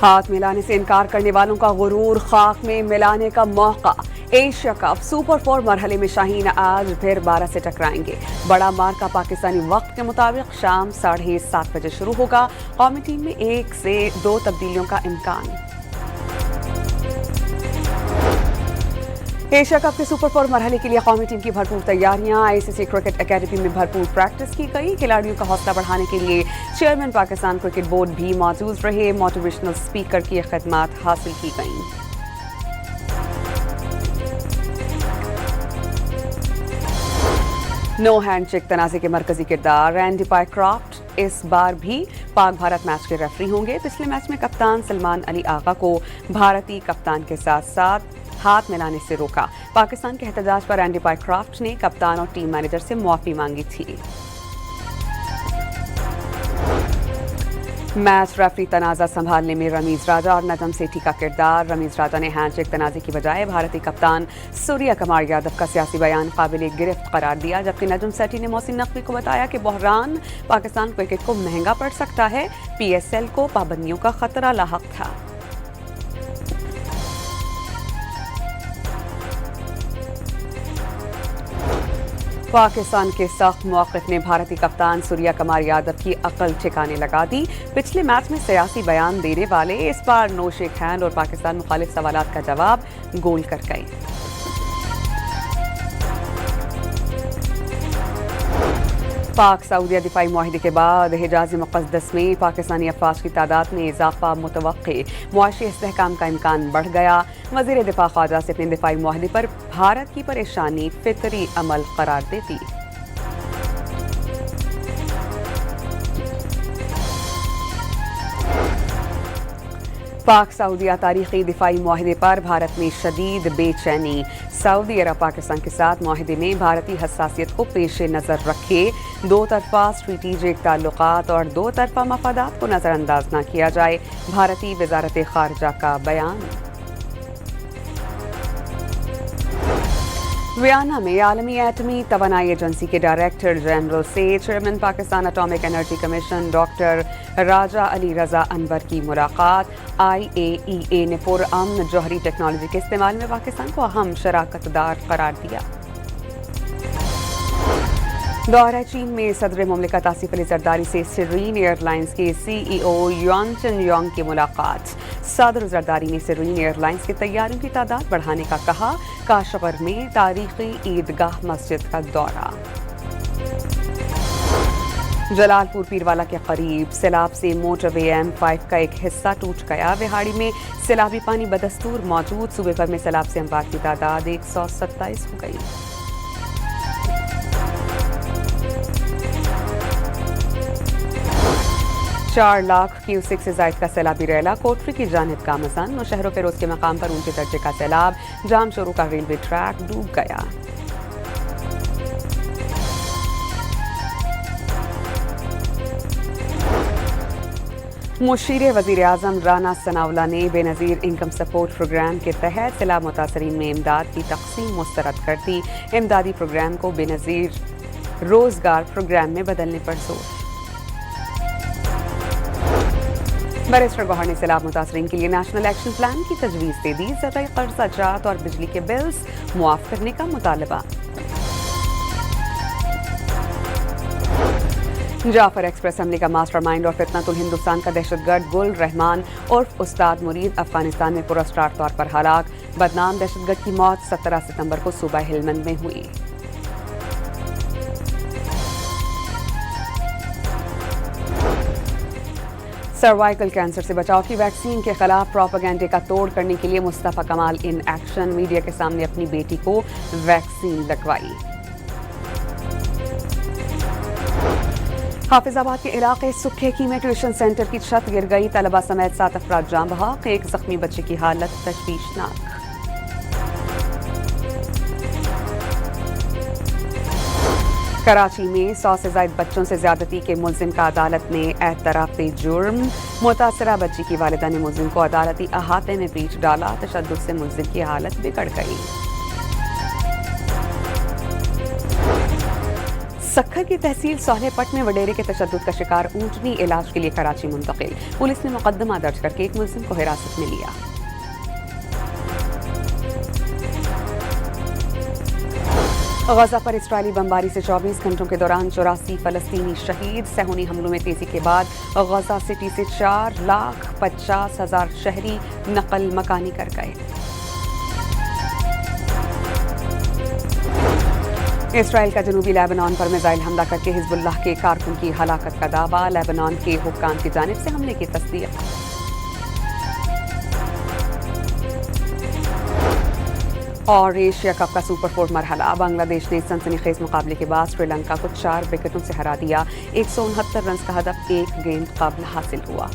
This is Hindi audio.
हाथ मिलाने से इनकार करने वालों का गुरूर खाक में मिलाने का मौका। एशिया कप सुपर 4 मरहले में शाहीन आज फिर 12 से टकराएंगे। बड़ा मार्का पाकिस्तानी वक्त के मुताबिक शाम 7:30 बजे शुरू होगा। कौमी टीम में 1 से 2 तब्दीलियों का इम्कान। एशिया कप के सुपर 4 मरहले के लिए कौमी टीम की भरपूर तैयारियां। आईसीसी क्रिकेट एकेडमी में भरपूर प्रैक्टिस की गई। खिलाड़ियों का हौसला बढ़ाने के लिए चेयरमैन पाकिस्तान क्रिकेट बोर्ड भी मौजूद रहे। मोटिवेशनल स्पीकर की खिदमत हासिल की गई। नो हैंडशेक तनाज़े के मरकजी किरदार रैंडी पायक्रॉफ्ट इस बार भी पाक भारत मैच के रेफरी होंगे। पिछले मैच में कप्तान सलमान अली आगा को भारतीय कप्तान के साथ साथ हाथ मिलाने से रोका। पाकिस्तान के एहतजाज पर रैंडी पायक्रॉफ्ट ने कप्तान और टीम मैनेजर से माफी मांगी थी। मैच रेफरी तनाज़ा संभालने में रमीज राजा और नजम सेठी का किरदार। रमीज राजा ने हैंडशेक तनाज़े की बजाय भारतीय कप्तान सूर्य कुमार यादव का सियासी बयान काबिल गिरफ्त करार दिया, जबकि नजम सेठी ने मोहसिन नकवी को बताया कि बहरान पाकिस्तान क्रिकेट को महंगा पड़ सकता है। पीएसएल को पाबंदियों का खतरा लाहक था। पाकिस्तान के सख्त मौक़िफ़ ने भारतीय कप्तान सूर्य कुमार यादव की अकल ठिकाने लगा दी। पिछले मैच में सियासी बयान देने वाले इस बार नो शेक हैंड और पाकिस्तान मुखालिफ सवालात का जवाब गोल कर गए। पाक सऊदीया दिफाई मुआहिदे के बाद हिजाज़ मुक़द्दस में पाकिस्तानी अफ़वाज की तादाद में इजाफा मुतवक्की। मुआशी इस्तेहकाम का इम्कान बढ़ गया। वज़ीर दिफा ख्वाजा से अपने दिफाई मुआहिदे पर भारत की परेशानी फितरी अमल करार देती। पाक सऊदीया तारीखी दिफाई मुआहिदे पर भारत में शदीद बेचैनी। सऊदी अरब पाकिस्तान के साथ मुआहिदे में भारतीय हसासियत को पेश नज़र रखे दो तरफा स्ट्रेटेजिक ताल्लुकात और दो तरफा मफादात को नज़रअंदाज न किया जाए। भारतीय वज़ारत ख़ारिजा का बयान। वियना में आलमी एटमी तवानाई एजेंसी के डायरेक्टर जनरल से chairman Pakistan atomic energy commission doctor Raja Ali Raza Anwar की मुलाकात। IAEA ने पुरअमन जौहरी टेक्नोलॉजी के इस्तेमाल में पाकिस्तान को अहम शराकतदार करार दिया। दौरा चीन में सदर मुमलिकत आसिफ अली जरदारी से सिरीन एयरलाइंस के CEO युआन चेनयोंग की मुलाकात। सदर जरदारी ने सिरीन एयरलाइंस की तैयारियों की तादाद बढ़ाने का कहा। काशगर में तारीखी ईदगाह मस्जिद का दौरा। जलालपुर पीरवाला के करीब सैलाब से मोटरवे M5 का एक हिस्सा टूट गया। विहाड़ी में सैलाबी पानी बदस्तूर मौजूद। सूबे भर में सैलाब से अमवात की तादाद 127 हो गई। चार लाख क्यूसेक से जायद का सैलाबी रैला कोटरी की जानिब गामज़न। मुशहरों फिरोज के मकाम पर ऊंचे दर्जे का सैलाब। जाम शुरू का रेलवे ट्रैक डूब गया। मुशीर वज़ीर आज़म राना सनाउल्लाह ने बेनज़ीर इनकम सपोर्ट प्रोग्राम के तहत सैलाब मुतासरीन में इमदाद की तक़सीम मुस्तरद कर दी। इमदादी प्रोग्राम को बेनज़ीर रोज़गार प्रोग्राम में बदलने पर जोर। बैरिस्टर गौहर ने सैलाब मुतासरीन के लिए नेशनल एक्शन प्लान की तजवीज़ दे दी। ज़राई कर्ज़ात और बिजली के बिल्स मुआफ़ करने का मुतालबा। जाफर एक्सप्रेस हमले का मास्टरमाइंड और फितनतुल हिंदुस्तान का दहशतगर्द गुल रहमान उर्फ उस्ताद मुरीद अफगानिस्तान में पुरस्कार तौर पर हलाक। बदनाम दहशतगर्द की मौत 17 सितंबर को सूबा हेलमंद में हुई। सर्वाइकल कैंसर से बचाव की वैक्सीन के खिलाफ प्रोपेगेंडे का तोड़ करने के लिए मुस्तफ़ा कमाल इन एक्शन। मीडिया के सामने अपनी बेटी को वैक्सीन लगवाई। हाफिजाबाद के इलाके सुखेकी में ट्यूशन सेंटर की छत गिर गई। तलबा समेत 7 अफराद जाँ बहक। एक जख्मी बच्चे की हालत तशवीशनाक। कराची में 100 से ज्यादा बच्चों से ज्यादती के मुलजिम का अदालत ने एतराफ़ जुर्म। मुतासरा बच्ची की वालिदा ने मुलजिम को अदालती अहाते में पीट डाला। तशद्दुद से मुलजिम की हालत बिगड़ गई। सक्खर की तहसील सोहनेपट में वडेरे के तशद्दुद का शिकार ऊंटनी इलाज के लिए कराची मुंतकिल। पुलिस ने मुकदमा दर्ज करके एक मुलजिम को हिरासत में लिया। गजा पर इस्राइली बमबारी से 24 घंटों के दौरान 84 फलस्तीनी शहीद। सहूनी हमलों में तेजी के बाद गजा सिटी से 4,50,000 शहरी नकल मकानी कर गए। इसराइल का जनूबी लेबनान पर मिसाइल हमला करके हिजबुल्लाह के कारकुन की हलाकत का दावा। लेबनान के हुक्काम की जानिब से हमले की तस्दीक। और एशिया कप का सुपर 4 मरहला, बांग्लादेश ने सनसनीखेज मुकाबले के बाद श्रीलंका को 4 विकेटों से हरा दिया। 169 रन का हदफ एक गेंद काबिल हासिल हुआ।